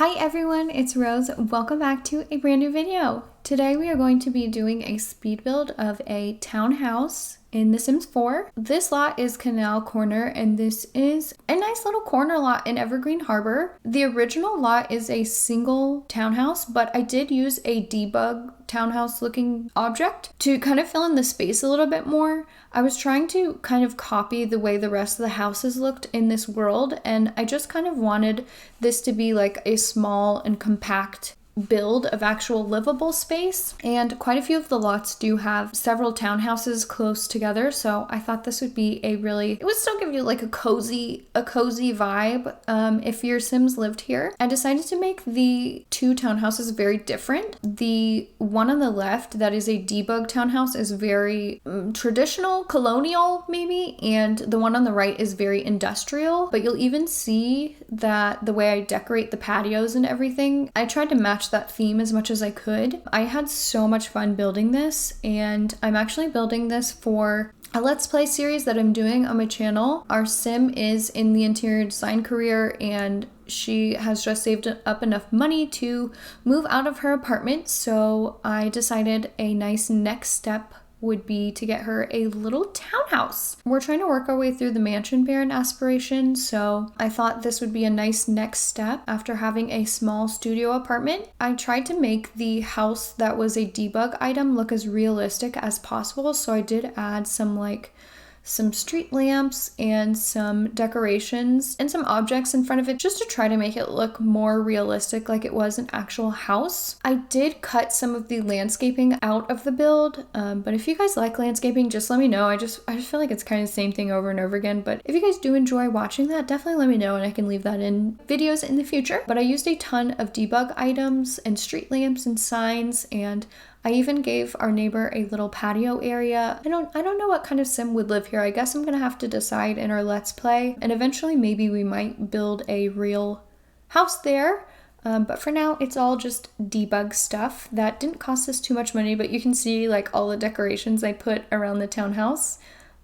Hi everyone, it's Rose. Welcome back to a brand new video. Today we are going to be doing a speed build of a townhouse in The Sims 4. This lot is Canal Corner and this is a nice little corner lot in Evergreen Harbor. The original lot is a single townhouse, but I did use a debug townhouse looking object to kind of fill in the space a little bit more. I was trying to kind of copy the way the rest of the houses looked in this world, and I just kind of wanted this to be like a small and compact build of actual livable space. And quite a few of the lots do have several townhouses close together, so I thought this would be it would still give you like a cozy vibe if your Sims lived here. I decided to make the two townhouses very different. The one on the left that is a debug townhouse is very traditional, colonial maybe, and the one on the right is very industrial. But you'll even see that the way I decorate the patios and everything, I tried to match that theme as much as I could. I had so much fun building this, and I'm actually building this for a Let's Play series that I'm doing on my channel. Our Sim is in the interior design career, and she has just saved up enough money to move out of her apartment, so I decided a nice next step would be to get her a little townhouse. We're trying to work our way through the mansion baron aspiration, so I thought this would be a nice next step after having a small studio apartment. I tried to make the house that was a debug item look as realistic as possible, so I did add some street lamps and some decorations and some objects in front of it just to try to make it look more realistic, like it was an actual house. I did cut some of the landscaping out of the build, but if you guys like landscaping, just let me know. I just feel like it's kind of the same thing over and over again, but if you guys do enjoy watching that, definitely let me know and I can leave that in videos in the future. But I used a ton of debug items and street lamps and signs, and I even gave our neighbor a little patio area. I don't know what kind of Sim would live here. I guess I'm gonna have to decide in our Let's Play, and eventually maybe we might build a real house there. But for now, it's all just debug stuff. That didn't cost us too much money, but you can see like all the decorations I put around the townhouse.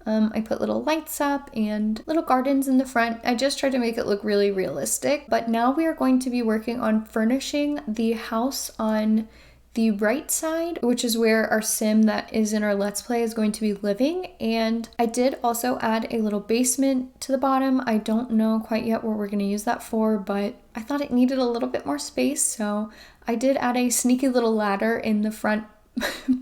I put little lights up and little gardens in the front. I just tried to make it look really realistic. But now we are going to be working on furnishing the house on the right side, which is where our Sim that is in our Let's Play is going to be living. And I did also add a little basement to the bottom. I don't know quite yet what we're going to use that for, but I thought it needed a little bit more space, so I did add a sneaky little ladder in the front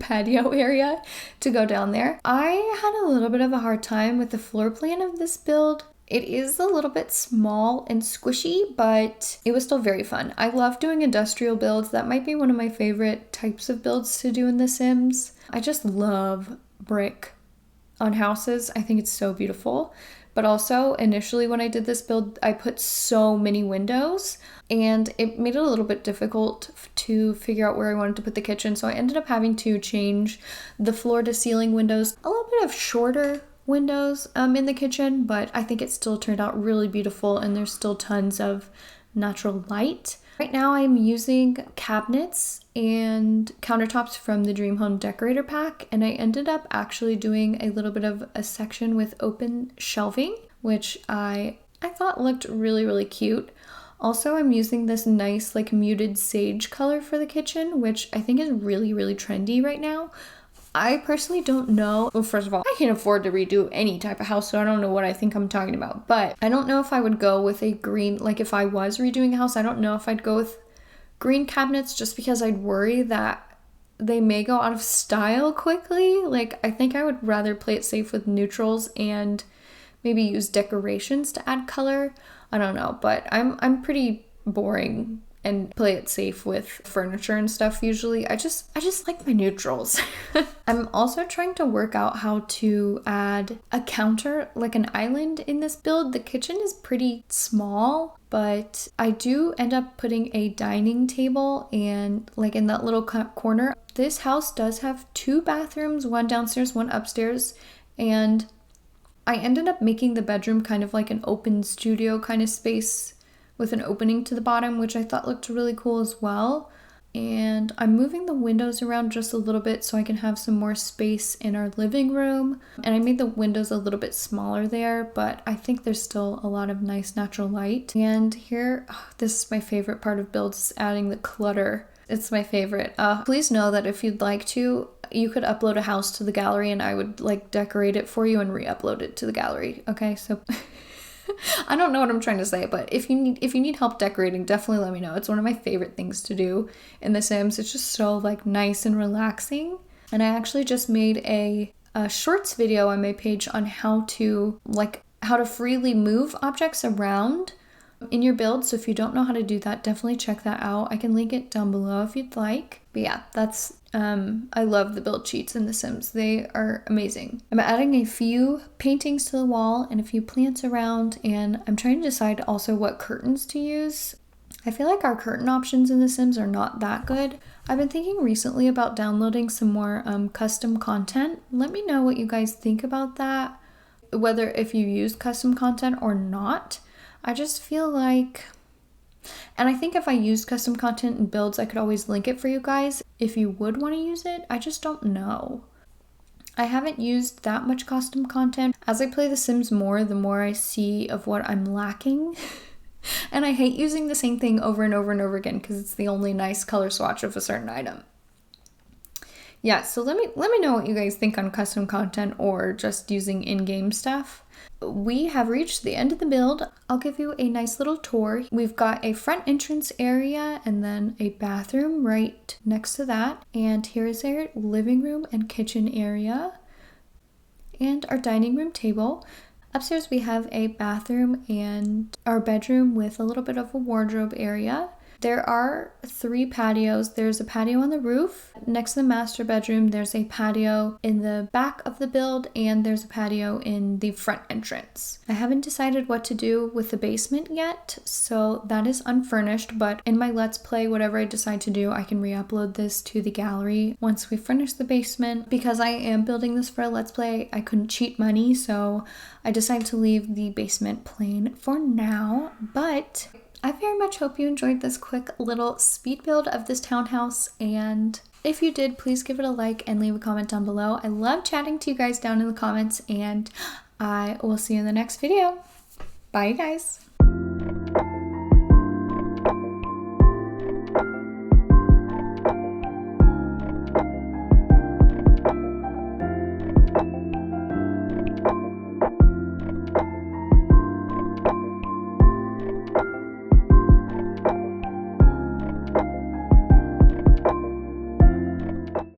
patio area to go down there. I had a little bit of a hard time with the floor plan of this build. It is a little bit small and squishy, but it was still very fun. I love doing industrial builds. That might be one of my favorite types of builds to do in The Sims. I just love brick on houses. I think it's so beautiful. But also, initially when I did this build, I put so many windows, and it made it a little bit difficult to figure out where I wanted to put the kitchen. So I ended up having to change the floor to ceiling windows, a little bit of shorter windows in the kitchen, but I think it still turned out really beautiful, and there's still tons of natural light. Right now I'm using cabinets and countertops from the Dream Home Decorator Pack, and I ended up actually doing a little bit of a section with open shelving, which I thought looked really, really cute. Also, I'm using this nice like muted sage color for the kitchen, which I think is really, really trendy right now. I personally don't know. Well, first of all, I can't afford to redo any type of house, so I don't know what I think I'm talking about. But I don't know if I would go with a green, like if I was redoing a house, I don't know if I'd go with green cabinets just because I'd worry that they may go out of style quickly. Like, I think I would rather play it safe with neutrals and maybe use decorations to add color. I don't know, but I'm pretty boring and play it safe with furniture and stuff usually. I just like my neutrals. I'm also trying to work out how to add a counter, like an island in this build. The kitchen is pretty small, but I do end up putting a dining table and like in that little corner. This house does have 2 bathrooms, one downstairs, one upstairs, and I ended up making the bedroom kind of like an open studio kind of space with an opening to the bottom, which I thought looked really cool as well. And I'm moving the windows around just a little bit so I can have some more space in our living room. And I made the windows a little bit smaller there, but I think there's still a lot of nice natural light. And here, this is my favorite part of builds, is adding the clutter. It's my favorite. Please know that if you'd like to, you could upload a house to the gallery and I would like decorate it for you and re-upload it to the gallery. Okay, so I don't know what I'm trying to say, but if you need help decorating, definitely let me know. It's one of my favorite things to do in The Sims. It's just so like nice and relaxing. And I actually just made a shorts video on my page on how to freely move objects around in your build. So if you don't know how to do that, definitely check that out. I can link it down below if you'd like. But yeah, that's I love the build cheats in The Sims. They are amazing. I'm adding a few paintings to the wall and a few plants around, and I'm trying to decide also what curtains to use. I feel like our curtain options in The Sims are not that good. I've been thinking recently about downloading some more custom content. Let me know what you guys think about that, whether if you use custom content or not. I just feel like, and I think if I used custom content in builds, I could always link it for you guys if you would want to use it. I just don't know. I haven't used that much custom content. As I play The Sims more, the more I see of what I'm lacking. And I hate using the same thing over and over and over again because it's the only nice color swatch of a certain item. Yeah, so let me know what you guys think on custom content or just using in-game stuff. We have reached the end of the build. I'll give you a nice little tour. We've got a front entrance area and then a bathroom right next to that. And here is our living room and kitchen area and our dining room table. Upstairs we have a bathroom and our bedroom with a little bit of a wardrobe area. There are 3 patios. There's a patio on the roof. Next to the master bedroom, there's a patio in the back of the build, and there's a patio in the front entrance. I haven't decided what to do with the basement yet, so that is unfurnished, but in my Let's Play, whatever I decide to do, I can re-upload this to the gallery once we finish the basement. Because I am building this for a Let's Play, I couldn't cheat money, so I decided to leave the basement plain for now, but I very much hope you enjoyed this quick little speed build of this townhouse, and if you did, please give it a like and leave a comment down below. I love chatting to you guys down in the comments, and I will see you in the next video. Bye, guys.